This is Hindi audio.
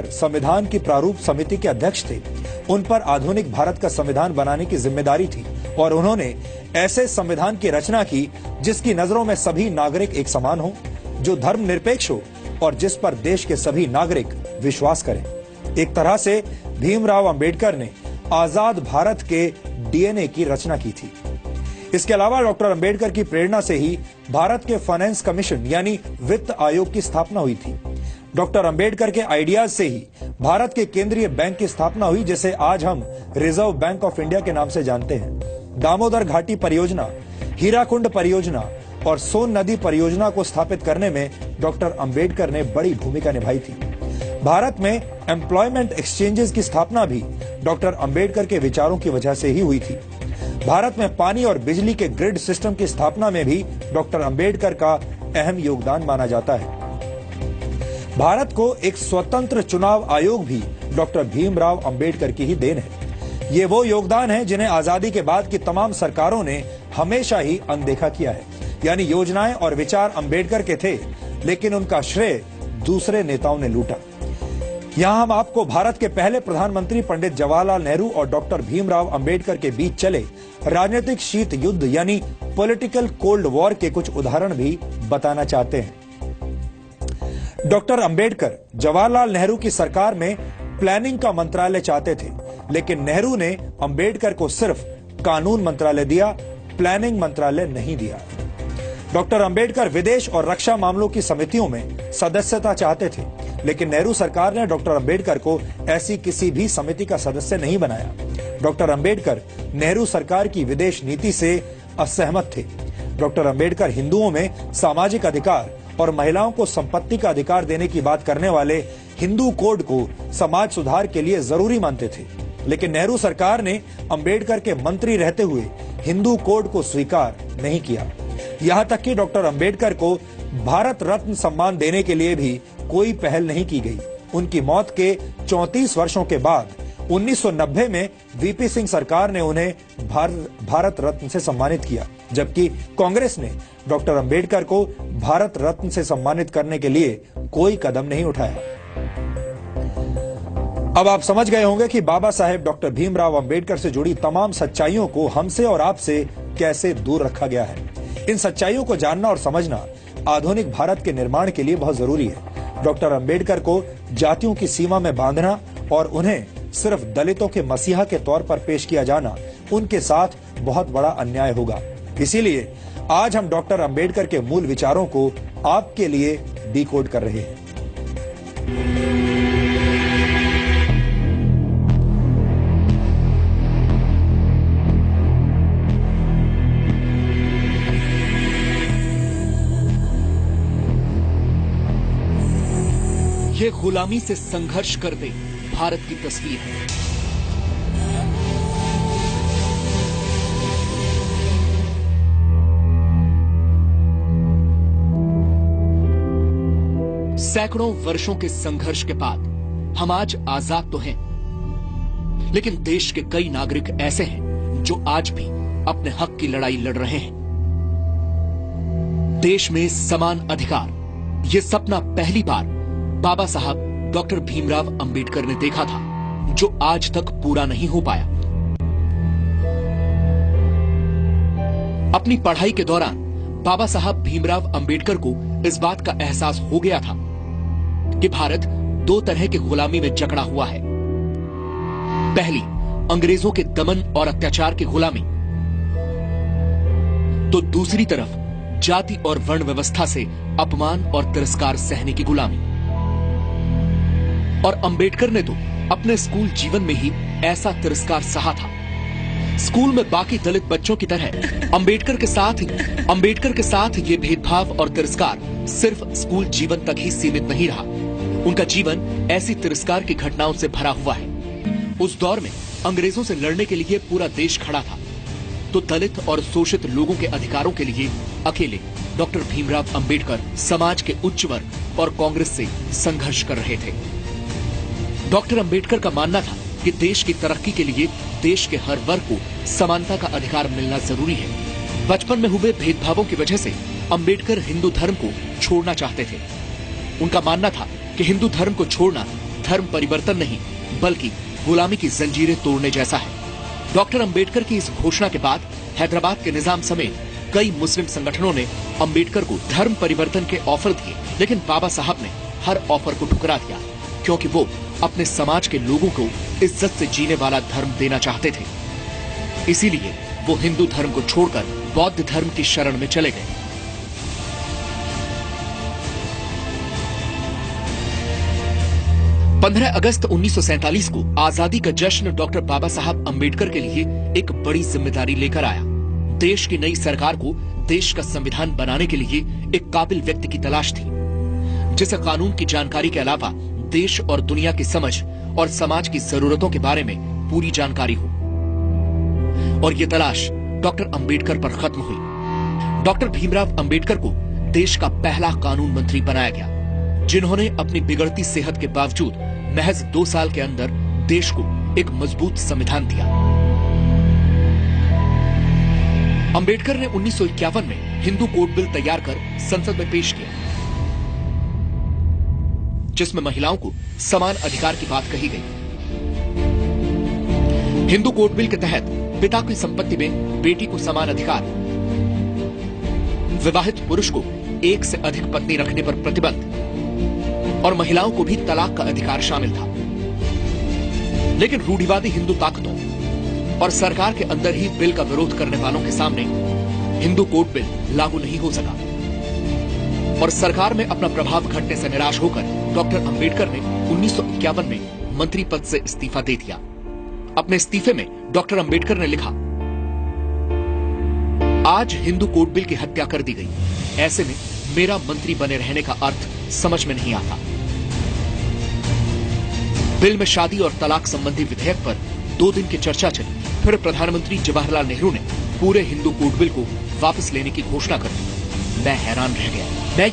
संविधान की प्रारूप समिति के अध्यक्ष थे। उन पर आधुनिक भारत का संविधान बनाने की जिम्मेदारी थी और उन्होंने ऐसे संविधान की रचना की जिसकी नजरों में सभी नागरिक एक समान हो, जो धर्मनिरपेक्ष हो और जिस पर देश के सभी नागरिक विश्वास करें। एक तरह से भीमराव अंबेडकर ने आजाद भारत के डीएनए की रचना की थी। इसके अलावा डॉक्टर अंबेडकर की प्रेरणा से ही भारत के फाइनेंस कमीशन यानी वित्त आयोग की स्थापना हुई थी। डॉक्टर अंबेडकर के आइडियाज से ही भारत के केंद्रीय बैंक की स्थापना हुई, जिसे आज हम रिजर्व बैंक ऑफ इंडिया के नाम से जानते हैं। दामोदर घाटी परियोजना, हीराकुंड परियोजना और सोन नदी परियोजना को स्थापित करने में डॉक्टर अंबेडकर ने बड़ी भूमिका निभाई थी। भारत में एम्प्लॉयमेंट एक्सचेंजेस की स्थापना भी डॉक्टर अंबेडकर के विचारों की वजह से ही हुई थी। भारत में पानी और बिजली के ग्रिड सिस्टम की स्थापना में भी डॉक्टर अंबेडकर का अहम योगदान माना जाता है। भारत को एक स्वतंत्र चुनाव आयोग भी डॉक्टर भीमराव अंबेडकर की ही देन है। ये वो योगदान है जिन्हें आजादी के बाद की तमाम सरकारों ने हमेशा ही अनदेखा किया है। यानी योजनाएं और विचार अंबेडकर के थे, लेकिन उनका श्रेय दूसरे नेताओं ने लूटा। यहां हम आपको भारत के पहले प्रधानमंत्री पंडित जवाहरलाल नेहरू और डॉक्टर भीमराव अंबेडकर के बीच चले राजनीतिक शीत युद्ध यानी पॉलिटिकल कोल्ड वॉर के कुछ उदाहरण भी बताना चाहते हैं। डॉक्टर अंबेडकर जवाहरलाल नेहरू की सरकार में प्लानिंग का मंत्रालय चाहते थे, लेकिन नेहरू ने अंबेडकर को सिर्फ कानून मंत्रालय दिया, प्लानिंग मंत्रालय नहीं दिया। डॉक्टर अंबेडकर विदेश और रक्षा मामलों की समितियों में सदस्यता चाहते थे, लेकिन नेहरू सरकार ने डॉक्टर अंबेडकर को ऐसी किसी भी समिति का सदस्य नहीं बनाया। डॉक्टर अंबेडकर नेहरू सरकार की विदेश नीति से असहमत थे। डॉक्टर अंबेडकर हिंदुओं में सामाजिक अधिकार और महिलाओं को संपत्ति का अधिकार देने की बात करने वाले हिंदू कोड को समाज सुधार के लिए जरूरी मानते थे, लेकिन नेहरू सरकार ने अंबेडकर के मंत्री रहते हुए हिंदू कोड को स्वीकार नहीं किया। यहां तक कि डॉक्टर अंबेडकर को भारत रत्न सम्मान देने के लिए भी कोई पहल नहीं की गई। उनकी मौत के 34 वर्षों के बाद 1990 में वीपी सिंह सरकार ने उन्हें भारत रत्न से सम्मानित किया, जबकि कांग्रेस ने डॉक्टर अंबेडकर को भारत रत्न से सम्मानित करने के लिए कोई कदम नहीं उठाया। अब आप समझ गए होंगे कि बाबा साहेब डॉक्टर भीमराव अंबेडकर से जुड़ी तमाम सच्चाइयों को हमसे और आपसे कैसे दूर रखा गया है। इन सच्चाइयों को जानना और समझना आधुनिक भारत के निर्माण के लिए बहुत जरूरी है। डॉक्टर अंबेडकर को जातियों की सीमा में बांधना और उन्हें सिर्फ दलितों के मसीहा के तौर पर पेश किया जाना उनके साथ बहुत बड़ा अन्याय होगा। इसीलिए आज हम डॉक्टर अंबेडकर के मूल विचारों को आपके लिए डिकोड कर रहे हैं। ये गुलामी से संघर्ष करते भारत की तस्वीर है। सैकड़ों वर्षों के संघर्ष के बाद हम आज आजाद तो हैं, लेकिन देश के कई नागरिक ऐसे हैं जो आज भी अपने हक की लड़ाई लड़ रहे हैं। देश में समान अधिकार, ये सपना पहली बार बाबा साहब डॉक्टर भीमराव अंबेडकर ने देखा था, जो आज तक पूरा नहीं हो पाया। अपनी पढ़ाई के दौरान बाबा साहब भीमराव अंबेडकर को इस बात का एहसास हो गया था कि भारत दो तरह की गुलामी में जकड़ा हुआ है। पहली, अंग्रेजों के दमन और अत्याचार की गुलामी, तो दूसरी तरफ जाति और वर्ण व्यवस्था से अपमान और तिरस्कार सहने की गुलामी। और अंबेडकर ने तो अपने स्कूल जीवन में ही ऐसा तिरस्कार सहा था। स्कूल में बाकी दलित बच्चों की तरह अंबेडकर के साथ ये भेदभाव और तिरस्कार सिर्फ स्कूल जीवन तक ही सीमित नहीं रहा। उनका जीवन ऐसी तिरस्कार की घटनाओं से भरा हुआ है। उस दौर में अंग्रेजों से लड़ने के लिए पूरा देश खड़ा था, तो दलित और शोषित लोगों के अधिकारों के लिए अकेले डॉक्टर भीमराव अंबेडकर समाज के उच्च वर्ग और कांग्रेस से संघर्ष कर रहे थे। डॉक्टर अंबेडकर का मानना था कि देश की तरक्की के लिए देश के हर वर्ग को समानता का अधिकार मिलना जरूरी है। बचपन में हुए भेदभावों की वजह से अंबेडकर हिंदू धर्म को छोड़ना चाहते थे। उनका मानना था कि हिंदू धर्म को छोड़ना धर्म परिवर्तन नहीं बल्कि गुलामी की जंजीरें तोड़ने जैसा है। डॉक्टर अंबेडकर की इस घोषणा के बाद हैदराबाद के निजाम समेत कई मुस्लिम संगठनों ने अंबेडकर को धर्म परिवर्तन के ऑफर दिए, लेकिन बाबा साहब ने हर ऑफर को ठुकरा दिया क्योंकि वो अपने समाज के लोगों को इज्जत से जीने वाला धर्म देना चाहते थे। इसीलिए वो हिंदू धर्म को छोड़कर बौद्ध धर्म की शरण में चले गए। पंद्रह अगस्त 1947 को आजादी का जश्न डॉक्टर बाबा साहब अंबेडकर के लिए एक बड़ी जिम्मेदारी लेकर आया। देश की नई सरकार को देश का संविधान बनाने के लिए एक काबिल व्यक्ति की तलाश थी, जिसे कानून की जानकारी के अलावा देश और दुनिया की समझ और समाज की जरूरतों के बारे में पूरी जानकारी हो। और ये तलाश डॉक्टर अंबेडकर पर खत्म हुई। डॉक्टर भीमराव अंबेडकर को देश का पहला कानून मंत्री बनाया गया, जिन्होंने अपनी बिगड़ती सेहत के बावजूद महज 2 साल के अंदर देश को एक मजबूत संविधान दिया। अंबेडकर ने 1951 में हिंदू कोड बिल तैयार कर संसद में पेश किया, जिसमें महिलाओं को समान अधिकार की बात कही गई। हिंदू कोड बिल के तहत पिता की संपत्ति में बेटी को समान अधिकार, विवाहित पुरुष को एक से अधिक पत्नी रखने पर प्रतिबंध और महिलाओं को भी तलाक का अधिकार शामिल था। लेकिन रूढ़िवादी हिंदू ताकतों और सरकार के अंदर ही बिल का विरोध करने वालों के सामने हिंदू कोड बिल लागू नहीं हो सका और सरकार में अपना प्रभाव घटने से निराश होकर डॉक्टर अंबेडकर ने 1951 में मंत्री पद से इस्तीफा दे दिया। अपने इस्तीफे में डॉक्टर अंबेडकर ने लिखा, आज हिंदू कोड बिल की हत्या कर दी गई, ऐसे में मेरा मंत्री बने रहने का अर्थ समझ में नहीं आता। बिल में शादी और तलाक संबंधी विधेयक पर 2 दिन की चर्चा चली, फिर प्रधानमंत्री जवाहरलाल नेहरू ने पूरे हिंदू कोड बिल को वापस लेने की घोषणा कर दी। मैं हैरान रह गया। मैं